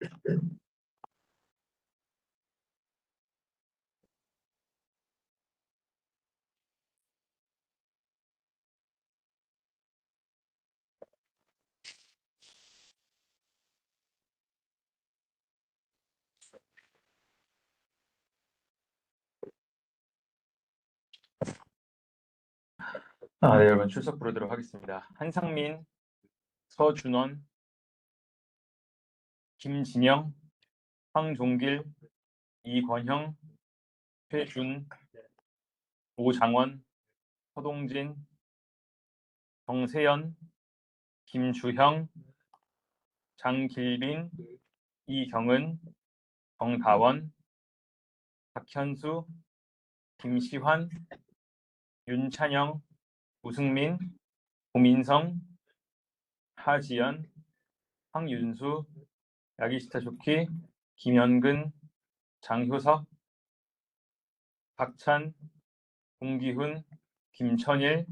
네, 여러분 출석 부르도록 하겠습니다. 한상민, 서준원, 김진영, 황종길, 이권형, 최준, 오장원, 서동진, 정세연, 김주형, 장길빈, 이경은, 정다원, 박현수, 김시환, 윤찬영, 우승민, 고민성, 하지연, 황윤수, 야기시타 좋기, 김현근, 장효석, 박찬, 공기훈, 김천일,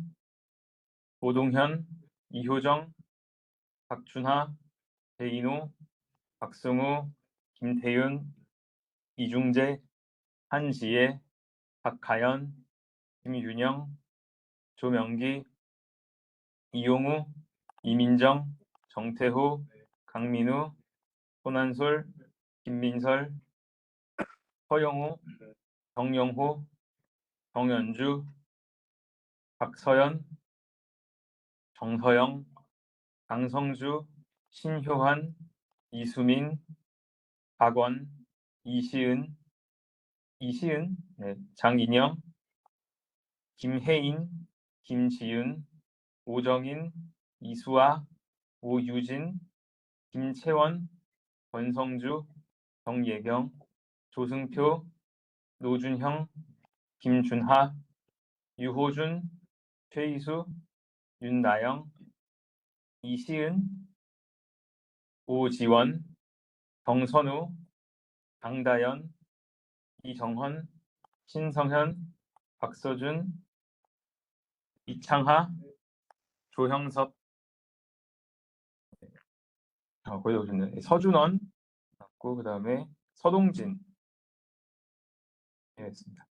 오동현, 이효정, 박준하, 배인호, 박승우, 김태윤, 이중재, 한지혜, 박가연, 김윤영, 조명기, 이용우, 이민정, 정태호, 강민우, 손한솔, 김민설, 허영우, 정영호, 정연주, 박서연, 정서영, 강성주, 신효환, 이수민, 박원, 이시은, 네, 장인영, 김혜인, 김지윤, 오정인, 이수아, 오유진, 김채원, 권성주, 정예경, 조승표, 노준형, 김준하, 유호준, 최희수, 윤나영, 이시은, 오지원, 정선우, 강다연, 이정헌, 신성현, 박서준, 이창하, 조형섭, 거의 다 오셨네. 서준원, 그 다음에 서동진, 했습니다.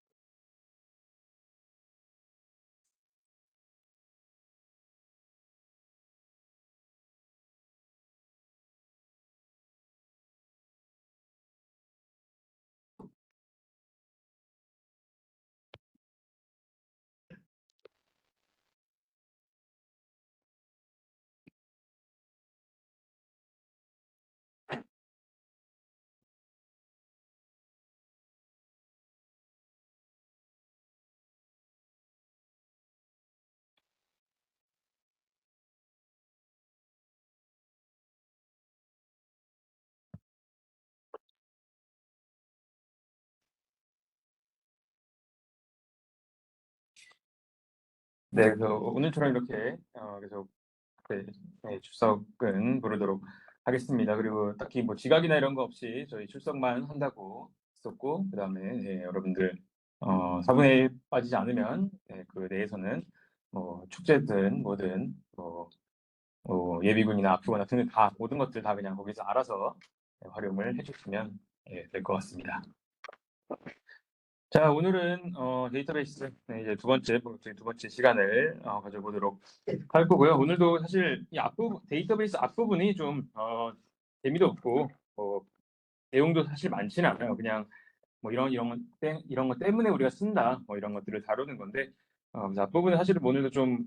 네, 그래서 오늘처럼 이렇게 계속 출석은 부르도록 하겠습니다. 그리고 딱히 뭐 지각이나 이런 거 없이 저희 출석만 한다고 했었고, 그 다음에 여러분들 4분의 1 빠지지 않으면 그 내에서는 뭐 축제든 뭐든 예비군이나 아프거나 등등 다 모든 것들 다 그냥 거기서 알아서 활용을 해주시면 될 것 같습니다. 자, 오늘은 데이터베이스 이제 두 번째 시간을 가져보도록 할 거고요. 오늘도 사실 이 데이터베이스 앞부분이 좀 재미도 없고 내용도 사실 많지는 않아요. 그냥 뭐 이런 것 때문에 우리가 쓴다 뭐 이런 것들을 다루는 건데 그래서 앞부분은 사실 오늘도 좀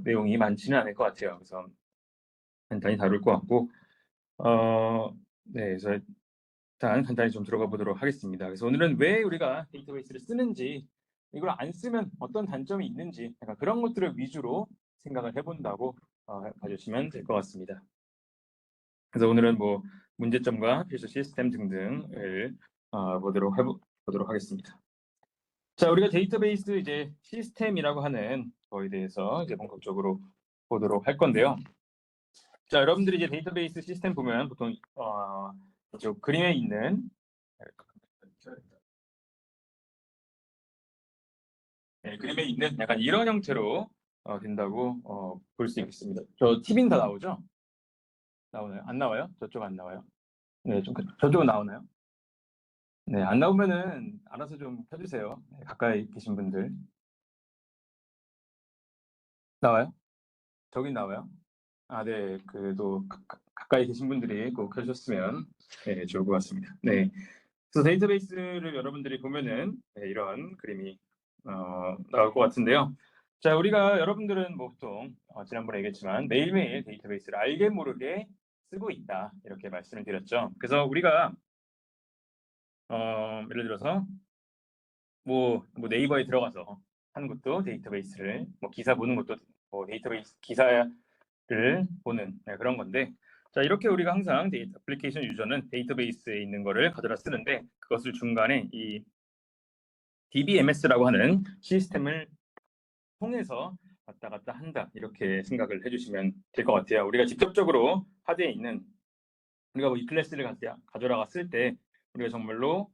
내용이 많지는 않을 것 같아요. 그래서 간단히 다룰 것 같고 네, 그래서 일단 간단히 좀 들어가 보도록 하겠습니다. 그래서 오늘은 왜 우리가 데이터베이스를 쓰는지, 이걸 안 쓰면 어떤 단점이 있는지, 약간 그런 것들을 위주로 생각을 해본다고 봐주시면 될 것 같습니다. 그래서 오늘은 뭐 문제점과 필수 시스템 등등을 보도록 하겠습니다. 자, 우리가 데이터베이스 이제 시스템이라고 하는 거에 대해서 이제 본격적으로 보도록 할 건데요. 자, 여러분들이 이제 데이터베이스 시스템 보면 보통 이쪽 그림에 있는 그림에 있는 약간 이런 형태로 된다고 볼 수 있겠습니다. 저 TV는 다 나오죠? 나오나요? 안 나와요? 저쪽 안 나와요? 네, 좀 저쪽은 나오나요? 네, 안 나오면은 알아서 좀 켜주세요. 네, 가까이 계신 분들. 나와요? 저긴 나와요? 아, 네, 그래도 가까이 계신 분들이 꼭 켜주셨으면 네, 좋을 것 같습니다. 네, 그래서 데이터베이스를 여러분들이 보면은 네, 이런 그림이 나올 것 같은데요. 자, 우리가 여러분들은 뭐 보통 지난번에 얘기했지만 매일매일 데이터베이스를 알게 모르게 쓰고 있다 이렇게 말씀을 드렸죠. 그래서 우리가 예를 들어서 뭐 네이버에 들어가서 하는 것도 데이터베이스를 뭐 기사 보는 것도 뭐 데이터베이스 기사를 보는 네, 그런 건데 자 이렇게 우리가 항상 애플리케이션 유저는 데이터베이스에 있는 거를 가져다 쓰는데 그것을 중간에 이 DBMS라고 하는 시스템을 통해서 왔다 갔다 한다 이렇게 생각을 해주시면 될 것 같아요. 우리가 직접적으로 하드에 있는 우리가 뭐 이 클래스를 가져다가 쓸 때 우리가 정말로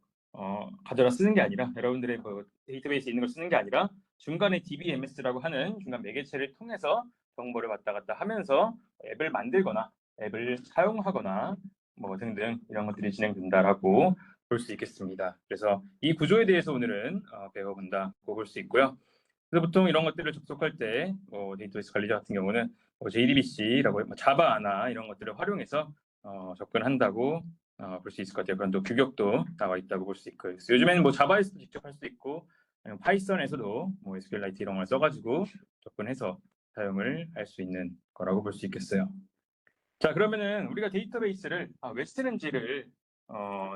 가져다 쓰는 게 아니라 여러분들의 그 데이터베이스에 있는 걸 쓰는 게 아니라 중간에 DBMS라고 하는 중간 매개체를 통해서 정보를 왔다 갔다 하면서 앱을 만들거나 앱을 사용하거나 뭐 등등 이런 것들이 진행된다라고 볼 수 있겠습니다. 그래서 이 구조에 대해서 오늘은 배워본다고 볼 수 있고요. 그래서 보통 이런 것들을 접속할 때 데이터베이스 관리자 같은 경우는 JDBC라고 자바나 이런 것들을 활용해서 접근한다고 볼 수 있을 것 같아요. 그런 또 규격도 나와 있다고 볼 수 있고요. 그래서 요즘에는 뭐 자바에서도 직접 할 수도 있고 아니면 파이썬에서도 뭐 SQLite 이런 걸 써가지고 접근해서 사용을 할 수 있는 거라고 볼 수 있겠어요. 자, 그러면은 우리가 데이터베이스를 왜 쓰는지를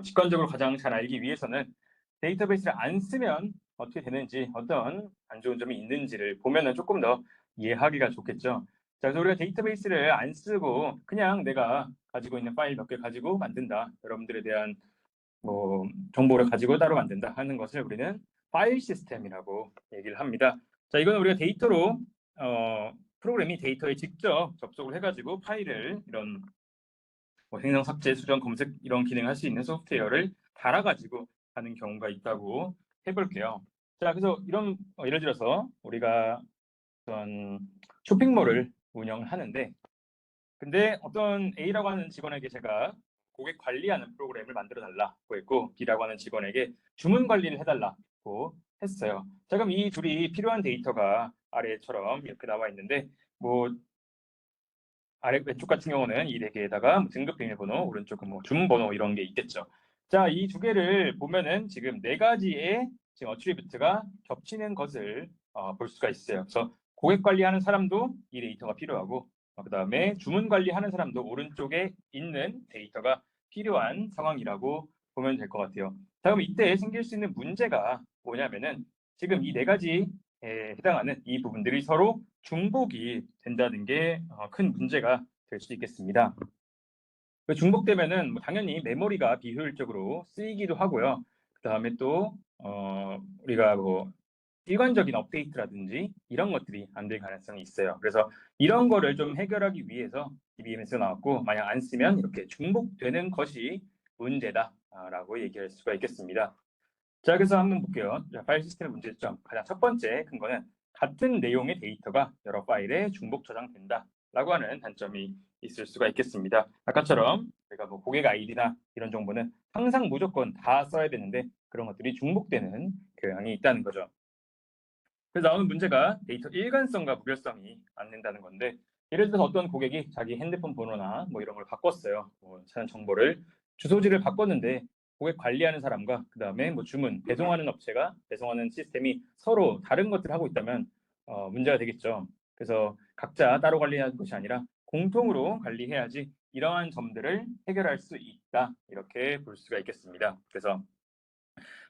직관적으로 가장 잘 알기 위해서는 데이터베이스를 안 쓰면 어떻게 되는지 어떤 안 좋은 점이 있는지를 보면은 조금 더 이해하기가 좋겠죠. 자, 그래서 우리가 데이터베이스를 안 쓰고 그냥 내가 가지고 있는 파일 몇 개 가지고 만든다. 여러분들에 대한 뭐 정보를 가지고 따로 만든다 하는 것을 우리는 파일 시스템이라고 얘기를 합니다. 자, 이건 우리가 데이터로 프로그램이 데이터에 직접 접속을 해가지고 파일을 이런 뭐 생성, 삭제, 수정, 검색 이런 기능을 할 수 있는 소프트웨어를 달아가지고 하는 경우가 있다고 해볼게요. 자, 그래서 이런 예를 들어서 우리가 어떤 쇼핑몰을 운영을 하는데 근데 어떤 A라고 하는 직원에게 제가 고객 관리하는 프로그램을 만들어 달라고 했고 B라고 하는 직원에게 주문 관리를 해달라고 했어요. 자, 그럼 이 둘이 필요한 데이터가 아래처럼 이렇게 나와 있는데 뭐 아래 왼쪽 같은 경우는 이 네 개에다가 뭐 등급 비밀번호, 오른쪽은 뭐 주문번호 이런 게 있겠죠. 자, 이 두 개를 보면은 지금 네 가지의 지금 어트리뷰트가 겹치는 것을 볼 수가 있어요. 그래서 고객 관리하는 사람도 이 데이터가 필요하고 그다음에 주문 관리하는 사람도 오른쪽에 있는 데이터가 필요한 상황이라고 보면 될 것 같아요. 자, 그럼 이때 생길 수 있는 문제가 뭐냐면은 지금 이 네 가지에 해당하는 이 부분들이 서로 중복이 된다는 게 큰 문제가 될 수 있겠습니다. 그 중복되면은 뭐 당연히 메모리가 비효율적으로 쓰이기도 하고요. 그 다음에 또 우리가 뭐 일관적인 업데이트라든지 이런 것들이 안 될 가능성이 있어요. 그래서 이런 거를 좀 해결하기 위해서 DBMS가 나왔고 만약 안 쓰면 이렇게 중복되는 것이 문제다라고 얘기할 수가 있겠습니다. 자, 그래서 한번 볼게요. 자, 파일 시스템의 문제점. 가장 첫 번째 큰 거는 같은 내용의 데이터가 여러 파일에 중복 저장된다라고 하는 단점이 있을 수가 있겠습니다. 아까처럼 제가 뭐 고객 아이디나 이런 정보는 항상 무조건 다 써야 되는데 그런 것들이 중복되는 경향이 있다는 거죠. 그래서 나오는 문제가 데이터 일관성과 무결성이 안 된다는 건데 예를 들어서 어떤 고객이 자기 핸드폰 번호나 뭐 이런 걸 바꿨어요. 뭐 사는 정보를 주소지를 바꿨는데 고객 관리하는 사람과 그 다음에 뭐 주문 배송하는 업체가 배송하는 시스템이 서로 다른 것들을 하고 있다면 문제가 되겠죠. 그래서 각자 따로 관리하는 것이 아니라 공통으로 관리해야지 이러한 점들을 해결할 수 있다 이렇게 볼 수가 있겠습니다. 그래서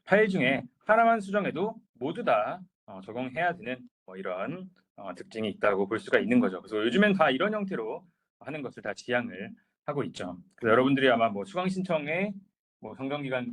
파일 중에 하나만 수정해도 모두 다 적용해야 되는 뭐 이런 특징이 있다고 볼 수가 있는 거죠. 그래서 요즘엔 다 이런 형태로 하는 것을 다 지향을 하고 있죠. 그래서 여러분들이 아마 뭐 수강 신청에 뭐 정정기간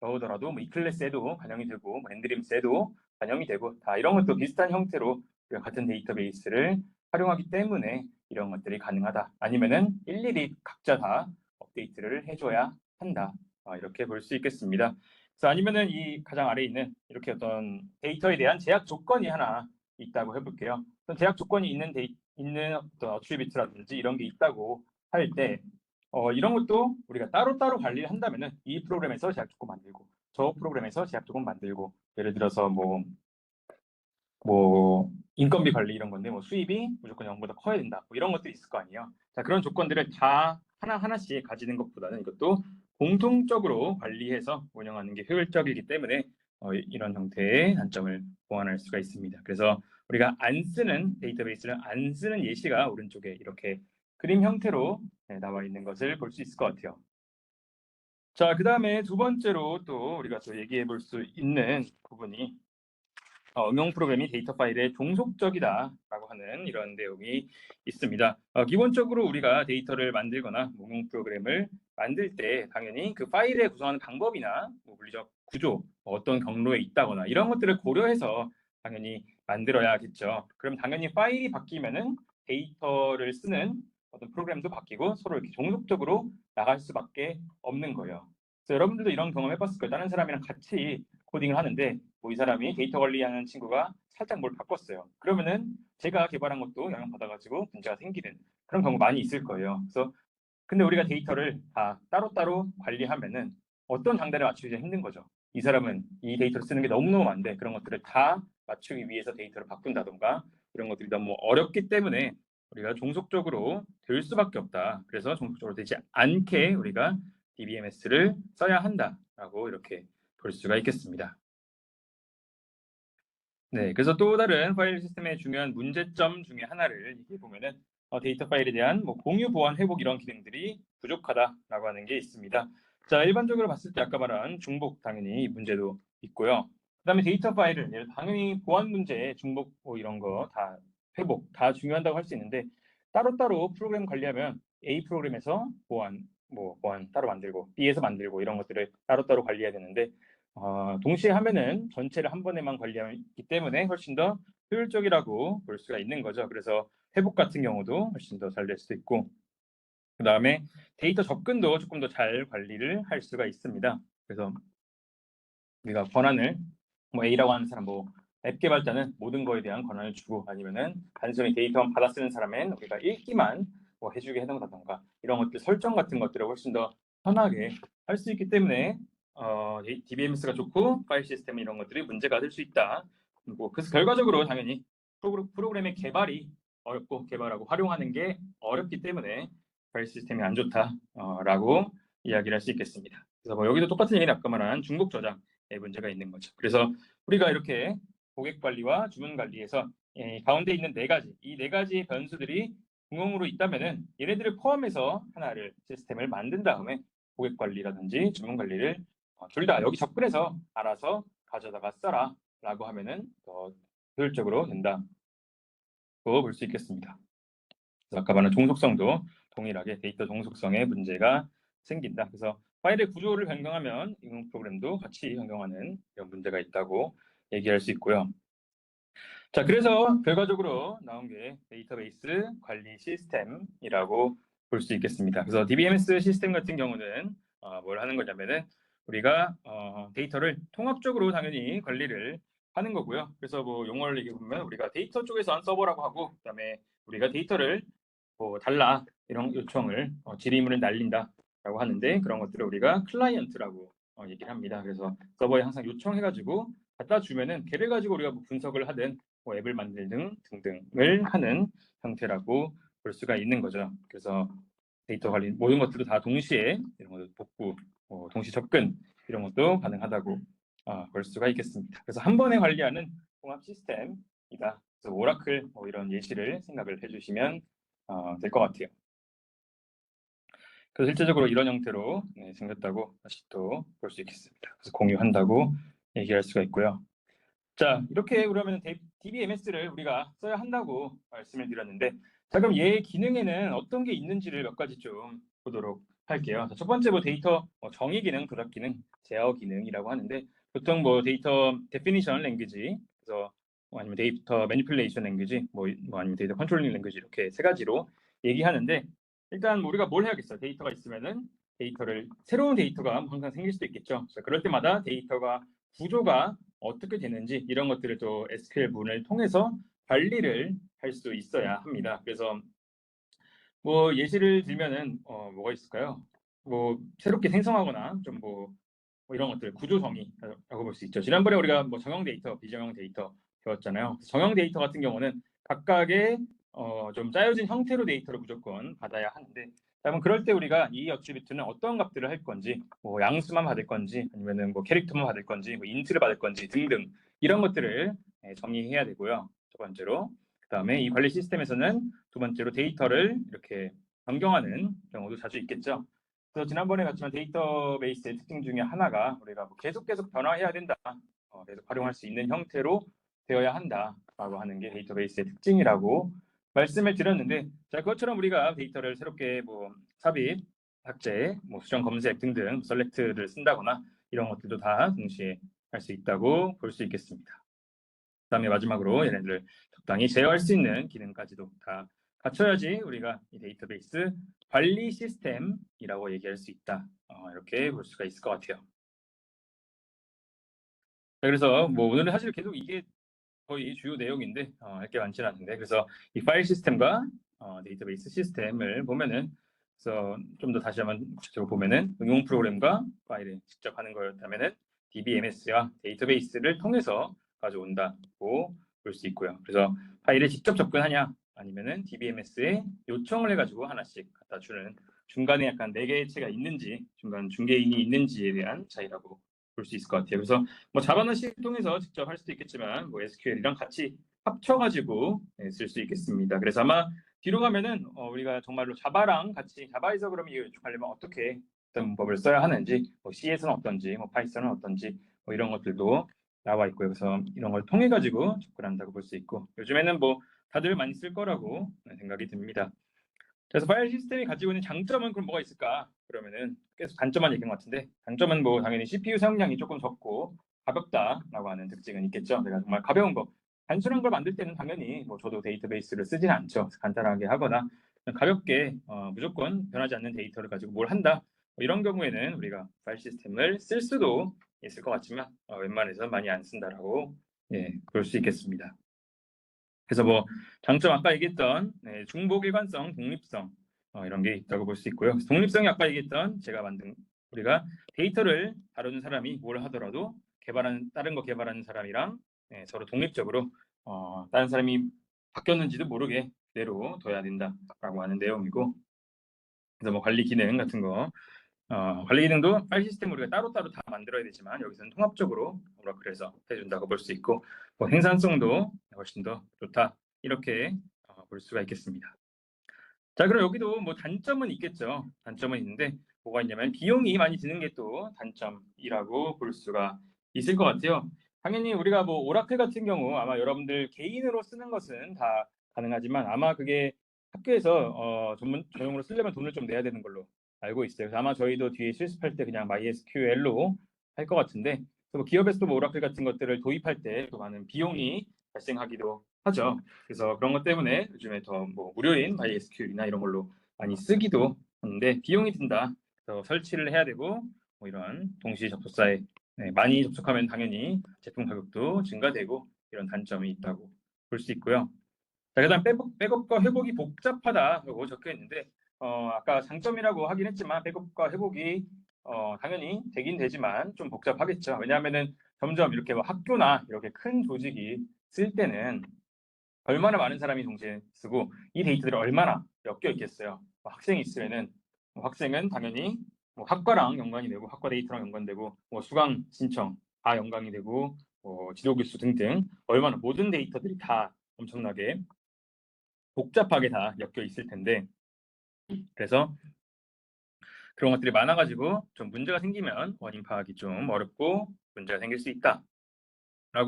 넣으더라도 뭐 이클래스에도 반영이 되고 뭐 엔드림스에도 반영이 되고 다 이런 것도 비슷한 형태로 같은 데이터베이스를 활용하기 때문에 이런 것들이 가능하다. 아니면은 일일이 각자 다 업데이트를 해줘야 한다. 이렇게 볼 수 있겠습니다. 그래서 아니면은 이 가장 아래에 있는 이렇게 어떤 데이터에 대한 제약 조건이 하나 있다고 해볼게요. 어떤 제약 조건이 있는 어떤 어트리뷰트라든지 이런 게 있다고 할 때 이런 것도 우리가 따로따로 관리를 한다면은 이 프로그램에서 제약 조건 만들고 저 프로그램에서 제약 조건 만들고 예를 들어서 뭐 인건비 관리 이런 건데 뭐 수입이 무조건 0보다 커야 된다 뭐 이런 것들이 있을 거 아니에요. 자, 그런 조건들을 다 하나하나씩 가지는 것보다는 이것도 공통적으로 관리해서 운영하는 게 효율적이기 때문에 이런 형태의 단점을 보완할 수가 있습니다. 그래서 우리가 안 쓰는 데이터베이스를 안 쓰는 예시가 오른쪽에 이렇게 그림 형태로 나와 있는 것을 볼 수 있을 것 같아요. 자, 그 다음에 두 번째로 또 우리가 또 얘기해 볼 수 있는 부분이 응용 프로그램이 데이터 파일에 종속적이다라고 하는 이런 내용이 있습니다. 기본적으로 우리가 데이터를 만들거나 응용 프로그램을 만들 때 당연히 그 파일에 구성하는 방법이나 뭐 물리적 구조, 어떤 경로에 있다거나 이런 것들을 고려해서 당연히 만들어야겠죠. 그럼 당연히 파일이 바뀌면은 데이터를 쓰는 어떤 프로그램도 바뀌고 서로 이렇게 종속적으로 나갈 수밖에 없는 거예요. 그래서 여러분들도 이런 경험 해봤을 거예요. 다른 사람이랑 같이 코딩을 하는데 뭐 이 사람이 데이터 관리하는 친구가 살짝 뭘 바꿨어요. 그러면은 제가 개발한 것도 영향받아가지고 문제가 생기는 그런 경우 많이 있을 거예요. 그래서 근데 우리가 데이터를 다 따로따로 관리하면은 어떤 장단에 맞추기가 힘든 거죠. 이 사람은 이 데이터를 쓰는 게 너무너무 많은데 그런 것들을 다 맞추기 위해서 데이터를 바꾼다던가 이런 것들이 너무 어렵기 때문에 우리가 종속적으로 될 수밖에 없다. 그래서 종속적으로 되지 않게 우리가 DBMS를 써야 한다라고 이렇게 볼 수가 있겠습니다. 네, 그래서 또 다른 파일 시스템의 중요한 문제점 중에 하나를 얘기해 보면은 데이터 파일에 대한 뭐 공유, 보안, 회복 이런 기능들이 부족하다라고 하는 게 있습니다. 자, 일반적으로 봤을 때 아까 말한 중복 당연히 이 문제도 있고요. 그다음에 데이터 파일을 당연히 보안 문제, 중복 뭐 이런 거 다 회복 다 중요하다고 할 수 있는데 따로따로 프로그램 관리하면 A 프로그램에서 보안 따로 만들고 B에서 만들고 이런 것들을 따로따로 관리해야 되는데 동시에 하면은 전체를 한 번에만 관리하기 때문에 훨씬 더 효율적이라고 볼 수가 있는 거죠. 그래서 회복 같은 경우도 훨씬 더 잘 될 수도 있고, 그 다음에 데이터 접근도 조금 더 잘 관리를 할 수가 있습니다. 그래서 우리가 권한을 뭐 A라고 하는 사람 앱 개발자는 모든 거에 대한 권한을 주고 아니면은 단순히 데이터만 받아 쓰는 사람은 우리가 읽기만 해주게 해놓는다던가 이런 것들 설정 같은 것들을 훨씬 더 편하게 할 수 있기 때문에 DBMS가 좋고 파일 시스템 이런 것들이 문제가 될 수 있다. 그래서 결과적으로 당연히 프로그램의 개발이 어렵고 개발하고 활용하는 게 어렵기 때문에 파일 시스템이 안 좋다라고 이야기를 할 수 있겠습니다. 그래서 여기도 똑같은 얘기는 아까 말한 중복 저장의 문제가 있는 거죠. 그래서 우리가 이렇게 고객 관리와 주문 관리에서 가운데 있는 이 네 가지의 변수들이 공용으로 있다면은 얘네들을 포함해서 하나를 시스템을 만든 다음에 고객 관리라든지 주문 관리를 둘 다 여기 접근해서 알아서 가져다가 써라라고 하면은 더 효율적으로 된다고 볼 수 있겠습니다. 그래서 아까 말한 종속성도 동일하게 데이터 종속성에 문제가 생긴다. 그래서 파일의 구조를 변경하면 응용 프로그램도 같이 변경하는 이런 문제가 있다고 얘기할 수 있고요. 자, 그래서 결과적으로 나온 게 데이터베이스 관리 시스템이라고 볼 수 있겠습니다. 그래서 DBMS 시스템 같은 경우는 뭘 하는 거냐면은 우리가 데이터를 통합적으로 당연히 관리를 하는 거고요. 그래서 뭐 용어를 얘기해 보면 우리가 데이터 쪽에서 한 서버라고 하고 그다음에 우리가 데이터를 달라 이런 요청을 질의문을 날린다라고 하는데 그런 것들을 우리가 클라이언트라고 얘기를 합니다. 그래서 서버에 항상 요청해가지고 갖다 주면은 걔를 가지고 우리가 분석을 하든 앱을 만들든 등등을 하는 형태라고 볼 수가 있는 거죠. 그래서 데이터 관리 모든 것들도 다 동시에 이런 것도 복구, 동시 접근 이런 것도 가능하다고 볼 수가 있겠습니다. 그래서 한 번에 관리하는 통합 시스템이다. 그래서 오라클 이런 예시를 생각을 해주시면 될 것 같아요. 그래서 실제적으로 이런 형태로 생겼다고 다시 또 볼 수 있겠습니다. 그래서 공유한다고 얘기할 수가 있고요. 자, 이렇게 그러면 DBMS를 우리가 써야 한다고 말씀을 드렸는데 자, 그럼 얘 기능에는 어떤 게 있는지를 몇 가지 좀 보도록 할게요. 자, 첫 번째 데이터 정의 기능, 조작 기능, 제어 기능이라고 하는데 보통 데이터 데피니션 랭귀지 그래서 아니면 데이터 매니플레이션 랭귀지 아니면 데이터 컨트롤링 랭귀지 이렇게 세 가지로 얘기하는데 일단 우리가 뭘 해야겠어요? 데이터가 있으면은 새로운 데이터가 항상 생길 수도 있겠죠. 그럴 때마다 데이터가 구조가 어떻게 되는지 이런 것들을 또 SQL 문을 통해서 관리를 할 수 있어야 합니다. 그래서 뭐 예시를 들면은 뭐가 있을까요? 뭐 새롭게 생성하거나 좀 뭐 이런 것들 구조 정의라고 볼 수 있죠. 지난번에 우리가 뭐 정형 데이터, 비정형 데이터 배웠잖아요. 정형 데이터 같은 경우는 각각의 좀 짜여진 형태로 데이터를 무조건 받아야 하는데, 그러면 그럴 때 우리가 이 어트리뷰트는 어떤 값들을 할 건지, 뭐 양수만 받을 건지, 아니면은 뭐 캐릭터만 받을 건지, 뭐 인트를 받을 건지 등등 이런 것들을 정의해야 되고요. 첫 번째로. 그다음에 이 관리 시스템에서는 두 번째로 데이터를 이렇게 변경하는 경우도 자주 있겠죠. 그래서 지난번에 봤지만 데이터베이스의 특징 중에 하나가 우리가 뭐 계속 변화해야 된다, 계속 활용할 수 있는 형태로 되어야 한다라고 하는 게 데이터베이스의 특징이라고 말씀을 드렸는데, 자, 그것처럼 우리가 데이터를 새롭게 뭐 삽입, 삭제, 뭐 수정 검색 등등 셀렉트를 쓴다거나 이런 것들도 다 동시에 할 수 있다고 볼 수 있겠습니다. 그다음에 마지막으로 얘네들을 적당히 제어할 수 있는 기능까지도 다 갖춰야지 우리가 이 데이터베이스 관리 시스템이라고 얘기할 수 있다. 이렇게 볼 수가 있을 것 같아요. 그래서 뭐 오늘은 사실 계속 이게 거의 주요 내용인데 할 게 많지는 않은데, 그래서 이 파일 시스템과 데이터베이스 시스템을 보면은, 그래서 좀 더 다시 한번 구체적으로 보면은 응용 프로그램과 파일을 직접 하는 거였다면은 DBMS와 데이터베이스를 통해서 가져온다고 볼 수 있고요. 그래서 파일에 직접 접근하냐 아니면은 DBMS에 요청을 해가지고 하나씩 갖다 주는 중간에 약간 네 개의 체가 있는지, 중간 중개인이 있는지에 대한 차이라고 볼 수 있을 것 같아요. 그래서 뭐 자바나시를 통해서 직접 할 수도 있겠지만 뭐 SQL이랑 같이 합쳐가지고 쓸 수 있겠습니다. 그래서 아마 뒤로 가면은 우리가 정말로 자바랑 같이, 자바에서 그러면 이거 요청하려면 어떻게 어떤 법을 써야 하는지, 뭐 C에서는 어떤지, 뭐 파이썬은 어떤지, 뭐 이런 것들도 나와 있고요. 그래서 이런 걸 통해 가지고 접근한다고 볼 수 있고, 요즘에는 뭐 다들 많이 쓸 거라고 생각이 듭니다. 그래서 파일 시스템이 가지고 있는 장점은 그럼 뭐가 있을까? 그러면은 계속 단점만 얘기한 것 같은데, 단점은 뭐 당연히 CPU 사용량이 조금 적고 가볍다라고 하는 특징은 있겠죠. 내가 정말 가벼운 거, 단순한 걸 만들 때는 당연히 뭐 저도 데이터베이스를 쓰진 않죠. 간단하게 하거나 가볍게 무조건 변하지 않는 데이터를 가지고 뭘 한다, 뭐 이런 경우에는 우리가 파일 시스템을 쓸 수도 있을 것 같지만 웬만해서 많이 안 쓴다라고 그럴 수 있겠습니다. 그래서 뭐 장점 아까 얘기했던 중복 일관성, 독립성 이런 게 있다고 볼 수 있고요. 독립성이 아까 얘기했던 제가 만든, 우리가 데이터를 다루는 사람이 뭘 하더라도 다른 거 개발하는 사람이랑 서로 독립적으로 다른 사람이 바뀌었는지도 모르게 그대로 둬야 된다라고 하는 내용이고, 그래서 뭐 관리 기능 같은 거, 관리 기능도 파일 시스템 우리가 따로따로 다 만들어야 되지만 여기서는 통합적으로 오라클에서 해준다고 볼 수 있고, 뭐 생산성도 훨씬 더 좋다, 이렇게 볼 수가 있겠습니다. 자, 그럼 여기도 뭐 단점은 있겠죠. 단점은 있는데 뭐가 있냐면 비용이 많이 드는 게 또 단점이라고 볼 수가 있을 것 같아요. 당연히 우리가 뭐 오라클 같은 경우 아마 여러분들 개인으로 쓰는 것은 다 가능하지만 아마 그게 학교에서 전용으로 쓰려면 돈을 좀 내야 되는 걸로 알고 있어요. 그래서 아마 저희도 뒤에 실습할 때 그냥 MySQL로 할 것 같은데, 뭐 기업에서도 뭐 오라클 같은 것들을 도입할 때 또 많은 비용이 발생하기도 하죠. 그래서 그런 것 때문에 요즘에 더 뭐 무료인 MySQL이나 이런 걸로 많이 쓰기도 하는데 비용이 든다. 그래서 설치를 해야 되고 뭐 이런 동시 접속사에 많이 접속하면 당연히 제품 가격도 증가되고 이런 단점이 있다고 볼 수 있고요. 자, 그다음 백업과 회복이 복잡하다고 적혀 있는데 아까 장점이라고 하긴 했지만 백업과 회복이 당연히 되긴 되지만 좀 복잡하겠죠. 왜냐하면은 점점 이렇게 뭐 학교나 이렇게 큰 조직이 쓸 때는 얼마나 많은 사람이 동시에 쓰고 이 데이터들이 얼마나 엮여 있겠어요. 뭐 학생이 있으면은 학생은 당연히 뭐 학과랑 연관이 되고 학과 데이터랑 연관되고 뭐 수강 신청 다 연관이 되고 지도 교수 등등 얼마나 모든 데이터들이 다 엄청나게 복잡하게 다 엮여 있을 텐데, 그래서 그런 것들이 많아가지고 좀 문제가 생기면 원인 파악이 좀 어렵고 문제가 생길 수 있다라고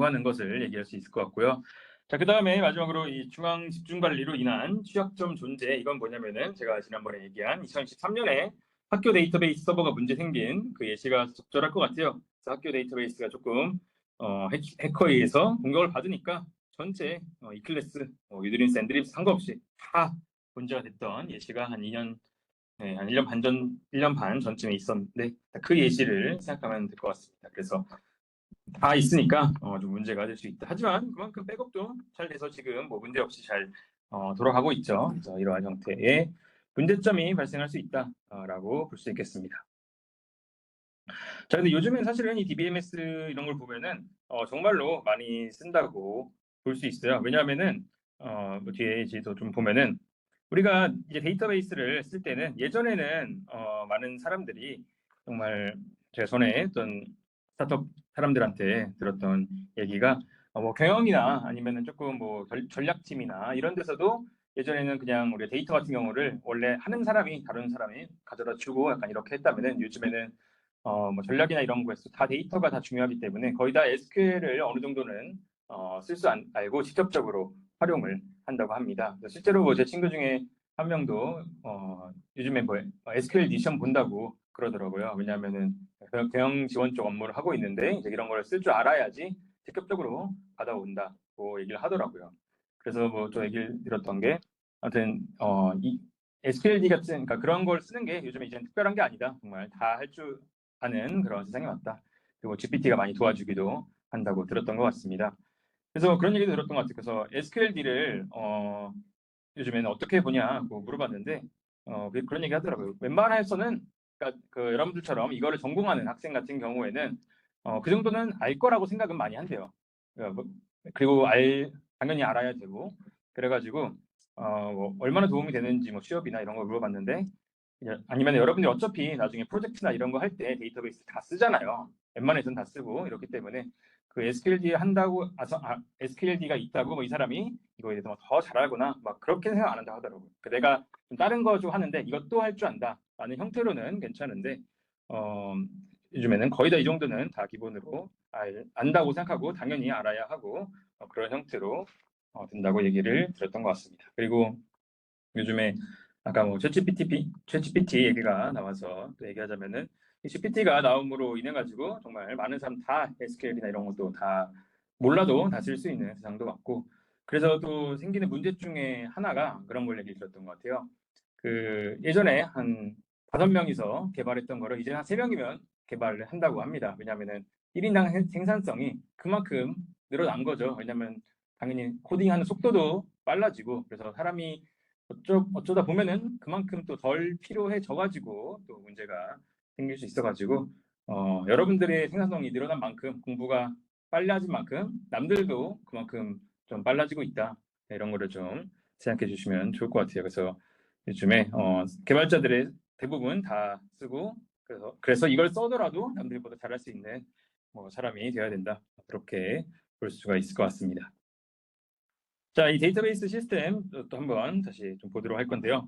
하는 것을 얘기할 수 있을 것 같고요. 자, 그 다음에 마지막으로 이 중앙 집중 관리로 인한 취약점 존재, 이건 뭐냐면은 제가 지난번에 얘기한 2013년에 학교 데이터베이스 서버가 문제 생긴 그 예시가 적절할 것 같아요. 그래서 학교 데이터베이스가 조금 해커에 의해서 공격을 받으니까 전체 이클래스, 유드림, 샌드립스 상관없이 다 문제가 됐던 예시가 한 2년, 한 1년 반 전, 1년 반 전쯤에 있었는데 그 예시를 생각하면 될 것 같습니다. 그래서 다 있으니까 좀 문제가 될 수 있다. 하지만 그만큼 백업도 잘 돼서 지금 뭐 문제 없이 잘 돌아가고 있죠. 그래서 이러한 형태의 문제점이 발생할 수 있다라고 볼 수 있겠습니다. 자, 근데 요즘엔 사실은 이 DBMS 이런 걸 보면은 정말로 많이 쓴다고 볼 수 있어요. 왜냐하면은 뭐 뒤에 이제 좀 보면은 우리가 이제 데이터베이스를 쓸 때는 예전에는 많은 사람들이 정말 제가 전에 어떤 스타트업 사람들한테 들었던 얘기가 뭐 경영이나 아니면은 조금 뭐 전략팀이나 이런 데서도 예전에는 그냥 우리 데이터 같은 경우를 원래 하는 사람이 다른 사람이 가져다 주고 약간 이렇게 했다면은 요즘에는 뭐 전략이나 이런 거에서 다 데이터가 다 중요하기 때문에 거의 다 SQL을 어느 정도는 쓸 줄 알고 직접적으로 활용을 한다고 합니다. 실제로 뭐 제 친구 중에 한 명도 요즘에 뭐 SQL 니션 본다고 그러더라고요. 왜냐하면은 경영 지원 쪽 업무를 하고 있는데 이제 이런 걸 쓸 줄 알아야지 직접적으로 받아온다고 얘기를 하더라고요. 그래서 뭐 저 얘기를 들었던 게 아무튼 이 SQLD 같은 그러니까 그런 걸 쓰는 게 요즘에 이제 특별한 게 아니다. 정말 다 할 줄 아는 그런 세상이 왔다. 그리고 GPT가 많이 도와주기도 한다고 들었던 것 같습니다. 그래서 그런 얘기도 들었던 것 같아요. 그래서 SQLD를 요즘에는 어떻게 보냐고 물어봤는데 그런 얘기 하더라고요. 웬만해서는 그러니까 그 여러분들처럼 이거를 전공하는 학생 같은 경우에는 그 정도는 알 거라고 생각은 많이 한대요. 그리고 당연히 알아야 되고 그래가지고 뭐 얼마나 도움이 되는지 뭐 취업이나 이런 걸 물어봤는데 아니면 여러분들이 어차피 나중에 프로젝트나 이런 거 할 때 데이터베이스 다 쓰잖아요. 웬만해서는 다 쓰고 이렇기 때문에 그 SQLD 한다고 SQLD가 있다고 뭐 이 사람이 이거에 대해서 더 잘하거나 막 그렇게 생각 안 한다고 하더라고요. 내가 좀 다른 거 좀 하는데 이것도 할 줄 안다라는 형태로는 괜찮은데 요즘에는 거의 다 이 정도는 다 기본으로 안다고 생각하고 당연히 알아야 하고 그런 형태로 된다고 얘기를 들었던 것 같습니다. 그리고 요즘에 아까 뭐 챗GPT 얘기가 나와서 또 얘기하자면은 이 GPT가 나옴으로 인해 가지고 정말 많은 사람 다 SQL이나 이런 것도 다 몰라도 다 쓸 수 있는 세상도 왔고 그래서 또 생기는 문제 중에 하나가 그런 걸 얘기 들었던 것 같아요. 그 예전에 한 5명이서 개발했던 거를 이제 한 3명이면 개발을 한다고 합니다. 왜냐하면은 1인당 생산성이 그만큼 늘어난 거죠. 왜냐하면 당연히 코딩하는 속도도 빨라지고 그래서 사람이 어쩌다 보면은 그만큼 또 덜 필요해져 가지고 또 문제가 생길 수 있어 가지고 여러분들의 생산성이 늘어난 만큼 공부가 빨라진 만큼 남들도 그만큼 좀 빨라지고 있다. 이런 거를 좀 생각해 주시면 좋을 것 같아요. 그래서 요즘에 개발자들의 대부분 다 쓰고 그래서 이걸 써더라도 남들보다 잘할 수 있는 뭐 사람이 되어야 된다. 그렇게 볼 수가 있을 것 같습니다. 자, 이 데이터베이스 시스템 또 한번 다시 좀 보도록 할 건데요.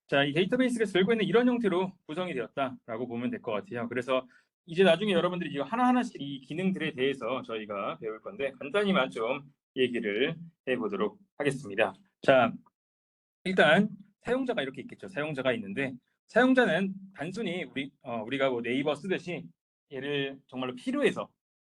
자, 이 데이터베이스가 결국에는 이런 형태로 구성이 되었다라고 보면 될 것 같아요. 그래서 이제 나중에 여러분들이 이거 하나하나씩 이 기능들에 대해서 저희가 배울 건데 간단히만 좀 얘기를 해보도록 하겠습니다. 자, 일단 사용자가 이렇게 있겠죠. 사용자가 있는데 사용자는 단순히 우리가 뭐 네이버 쓰듯이 얘를 정말로 필요해서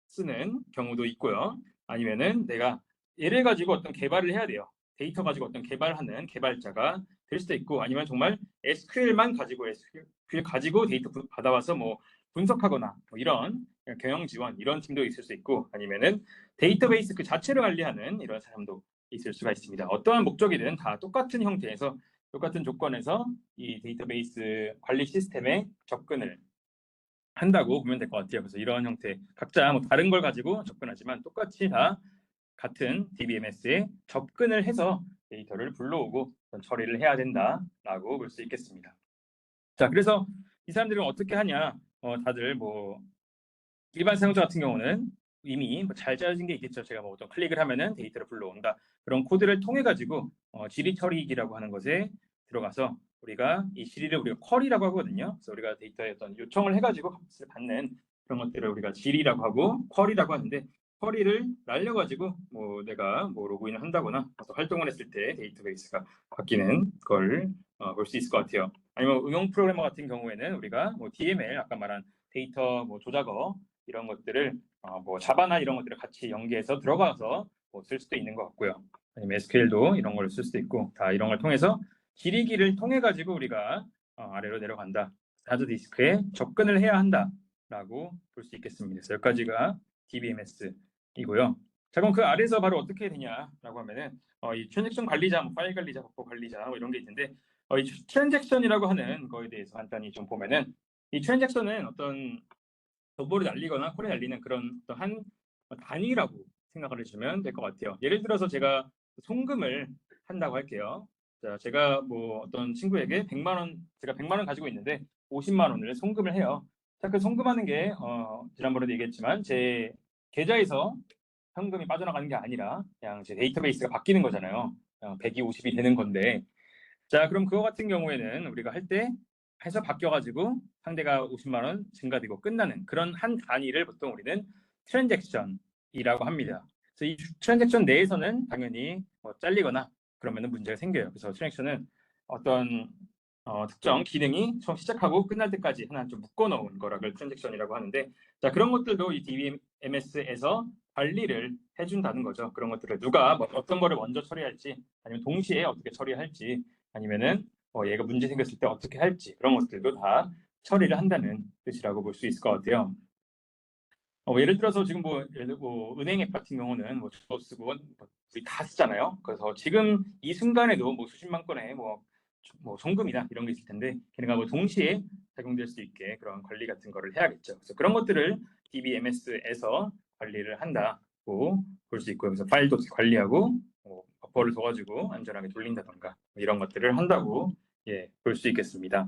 쓰는 경우도 있고요. 아니면은 내가 얘를 가지고 어떤 개발을 해야 돼요. 데이터 가지고 어떤 개발하는 개발자가 될 수도 있고 아니면 정말 SQL만 가지고 SQL 가지고 데이터 받아와서 뭐 분석하거나 뭐 이런 경영 지원 이런 팀도 있을 수 있고 아니면은 데이터베이스 그 자체를 관리하는 이런 사람도 있을 수가 있습니다. 어떠한 목적이든 다 똑같은 형태에서 똑같은 조건에서 이 데이터베이스 관리 시스템에 접근을 한다고 보면 될 것 같아요. 그래서 이런 형태 각자 뭐 다른 걸 가지고 접근하지만 똑같이 다 같은 DBMS에 접근을 해서 데이터를 불러오고 처리를 해야 된다라고 볼 수 있겠습니다. 자, 그래서 이 사람들은 어떻게 하냐? 다들 뭐 일반 사용자 같은 경우는 이미 뭐잘 짜여진 게 있겠죠. 제가 뭐 어떤 클릭을 하면은 데이터를 불러온다. 그런 코드를 통해 가지고 질의 처리기라고 하는 것에 들어가서 우리가 이 질의를 우리가 쿼리라고 하거든요. 그래서 우리가 데이터에 어떤 요청을 해가지고 값을 받는 그런 것들을 우리가 질의라고 하고 쿼리라고 하는데 쿼리를 날려가지고 뭐 내가 뭐 로그인을 한다거나 활동을 했을 때 데이터베이스가 바뀌는 걸 볼 수 있을 것 같아요. 아니면 응용 프로그래머 같은 경우에는 우리가 뭐 DML 아까 말한 데이터 뭐 조작어 이런 것들을 뭐 자바나 이런 것들을 같이 연계해서 들어가서 뭐쓸 수도 있는 것 같고요. 아니면 SQL도 이런 걸 쓸 수도 있고 다 이런 걸 통해서 길이기를 통해 가지고 우리가 아래로 내려간다. 하드디스크에 접근을 해야 한다라고 볼 수 있겠습니다. 그래서 여기까지가 DBMS이고요. 자, 그럼 그 아래에서 바로 어떻게 되냐라고 하면은 이 트랜잭션 관리자, 뭐 파일 관리자, 버퍼 관리자 뭐 이런 게 있는데 이 트랜잭션이라고 하는 거에 대해서 간단히 좀 보면은 이 트랜잭션은 어떤 정보를 날리거나 콜을 날리는 그런 어떤 한 단위라고 생각을 해주면 될 것 같아요. 예를 들어서 제가 송금을 한다고 할게요. 자, 제가 뭐 어떤 친구에게 100만 원, 제가 100만 원 가지고 있는데 50만 원을 송금을 해요. 자, 그 송금하는 게 지난번에도 얘기했지만 제 계좌에서 현금이 빠져나가는 게 아니라 그냥 제 데이터베이스가 바뀌는 거잖아요. 100이 50이 되는 건데, 자, 그럼 그거 같은 경우에는 우리가 할 때 해서 바뀌어가지고 상대가 50만 원 증가되고 끝나는 그런 한 단위를 보통 우리는 트랜잭션이라고 합니다. 그래서 이 트랜잭션 내에서는 당연히 뭐 잘리거나 그러면은 문제가 생겨요. 그래서 트랜잭션은 어떤 특정 기능이 처음 시작하고 끝날 때까지 하나 좀 묶어놓은 거라고 트랜잭션이라고 하는데, 자, 그런 것들도 이 DBMS에서 관리를 해준다는 거죠. 그런 것들을 누가 뭐 어떤 거를 먼저 처리할지, 아니면 동시에 어떻게 처리할지, 아니면은 얘가 문제 생겼을 때 어떻게 할지, 그런 것들도 다 처리를 한다는 뜻이라고 볼 수 있을 것 같아요. 예를 들어서 지금 뭐 은행 앱 같은 경우는 뭐 저도 쓰고 뭐 우리 다 쓰잖아요. 그래서 지금 이 순간에도 뭐 수십만 건의 뭐 송금이나 이런 게 있을 텐데, 걔네가 뭐 동시에 작용될 수 있게 그런 관리 같은 거를 해야겠죠. 그래서 그런 것들을 DBMS에서 관리를 한다고 볼 수 있고요. 그래서 파일도 관리하고 버퍼를 둬가지고 안전하게 돌린다던가 이런 것들을 한다고 볼 수 있겠습니다.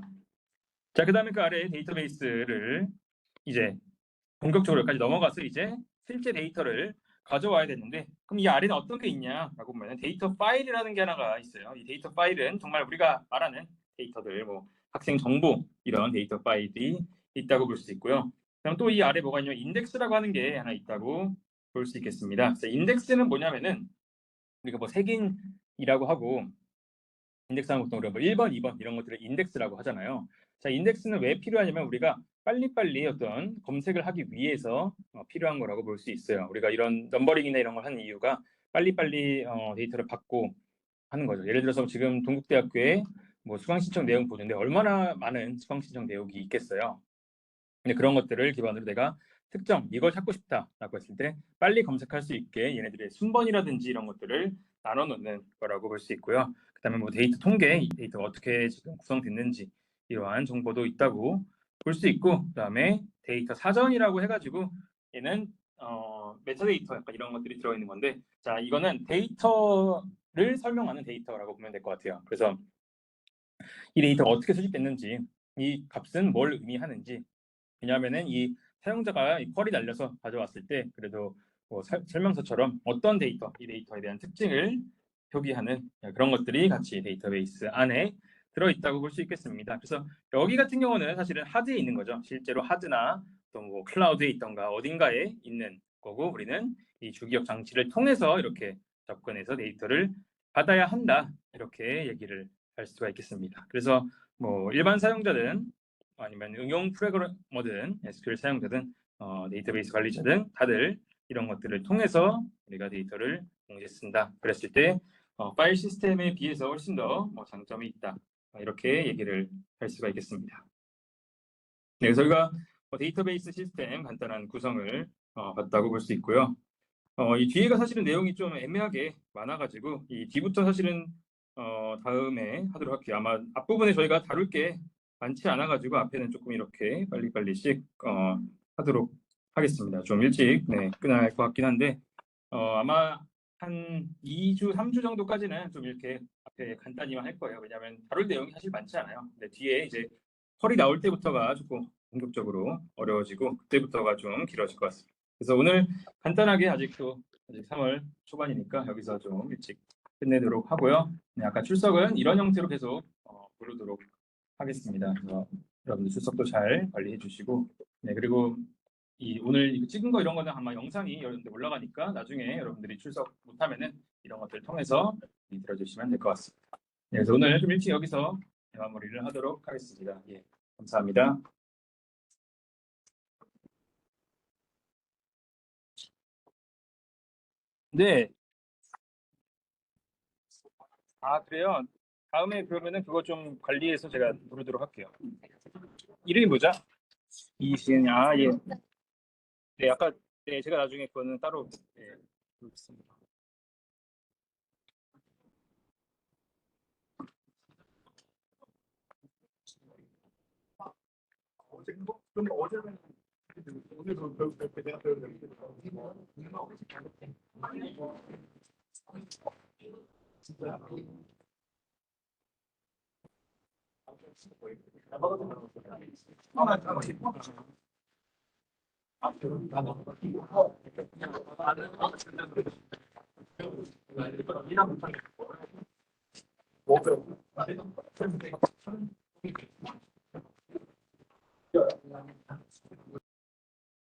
자, 그다음에 그 아래 데이터베이스를 이제 본격적으로 여기까지 넘어가서 이제 실제 데이터를 가져와야 되는데, 그럼 이 아래는 어떤 게 있냐라고 보면 데이터 파일이라는 게 하나가 있어요. 이 데이터 파일은 정말 우리가 말하는 데이터들, 뭐 학생 정보 이런 데이터 파일이 있다고 볼 수 있고요. 그럼 또 이 아래 뭐가 있냐면 인덱스라고 하는 게 하나 있다고 볼 수 있겠습니다. 그래서 인덱스는 뭐냐면은 우리가 뭐 색인이라고 하고, 인덱스하는 보통 우리가 뭐 1번, 2번 이런 것들을 인덱스라고 하잖아요. 자, 인덱스는 왜 필요하냐면 우리가 빨리빨리 어떤 검색을 하기 위해서 필요한 거라고 볼 수 있어요. 우리가 이런 넘버링이나 이런 걸 하는 이유가 빨리빨리 데이터를 받고 하는 거죠. 예를 들어서 지금 동국대학교에 뭐 수강신청 내용 보는데 얼마나 많은 수강신청 내용이 있겠어요. 근데 그런 것들을 기반으로 내가 특정 이걸 찾고 싶다라고 했을 때 빨리 검색할 수 있게 얘네들의 순번이라든지 이런 것들을 나눠 놓는 거라고 볼 수 있고요. 그다음에 뭐 데이터 통계, 이 데이터가 어떻게 지금 구성됐는지 이러한 정보도 있다고 볼 수 있고, 그다음에 데이터 사전이라고 해가지고 얘는 메타데이터 약간 이런 것들이 들어있는 건데, 자, 이거는 데이터를 설명하는 데이터라고 보면 될 것 같아요. 그래서 이 데이터가 어떻게 수집됐는지, 이 값은 뭘 의미하는지, 왜냐하면은 이 사용자가 이 쿼리 날려서 가져왔을 때 그래도 뭐 설명서처럼 어떤 데이터, 이 데이터에 대한 특징을 표기하는 그런 것들이 같이 데이터베이스 안에 들어있다고 볼 수 있겠습니다. 그래서 여기 같은 경우는 사실은 하드에 있는 거죠. 실제로 하드나 또 뭐 클라우드에 있던가 어딘가에 있는 거고, 우리는 이 주기억 장치를 통해서 이렇게 접근해서 데이터를 받아야 한다, 이렇게 얘기를 할 수가 있겠습니다. 그래서 뭐 일반 사용자든 아니면 응용 프로그래머든 SQL 사용자든 데이터베이스 관리자든 다들 이런 것들을 통해서 우리가 데이터를 동시에 쓴다 그랬을 때 파일 시스템에 비해서 훨씬 더 장점이 있다, 이렇게 얘기를 할 수가 있겠습니다. 네, 저희가 데이터베이스 시스템 간단한 구성을 봤다고 볼 수 있고요. 이 뒤에가 사실은 내용이 좀 애매하게 많아가지고 이 뒤부터 사실은 다음에 하도록 할게요. 아마 앞부분에 저희가 다룰 게 많지 않아가지고 앞에는 조금 이렇게 빨리빨리씩 하도록 하겠습니다. 좀 일찍 끝날 것 같긴 한데 아마 한 2주, 3주 정도까지는 좀 이렇게 앞에 간단히만 할 거예요. 왜냐하면 다룰 내용이 사실 많지 않아요. 근데 뒤에 이제 펄이 나올 때부터가 조금 본격적으로 어려워지고 그때부터가 좀 길어질 것 같습니다. 그래서 오늘 간단하게 아직 3월 초반이니까 여기서 좀 일찍 끝내도록 하고요. 네, 아까 출석은 이런 형태로 계속 부르도록 하겠습니다. 그래서 여러분들 출석도 잘 관리해 주시고, 네, 그리고 오늘 이거 찍은 거 이런 거는 아마 영상이 여러분들 올라가니까 나중에 여러분들이 출석 못하면은 이런 것들을 통해서 들어주시면 될 것 같습니다. 네, 그래서 오늘 좀 일찍 여기서 마무리를 하도록 하겠습니다. 예, 감사합니다. 네. 아, 그래요? 다음에 그러면은 그거 좀 관리해서 제가 부르도록 할게요. 이름이 뭐죠? 이시은, 아, 예. 네, 아까, 네, 제가 나중에 그거는 따로, 예, 부르겠습니다. 어제는 오늘도 배우고 내가 배우는 진짜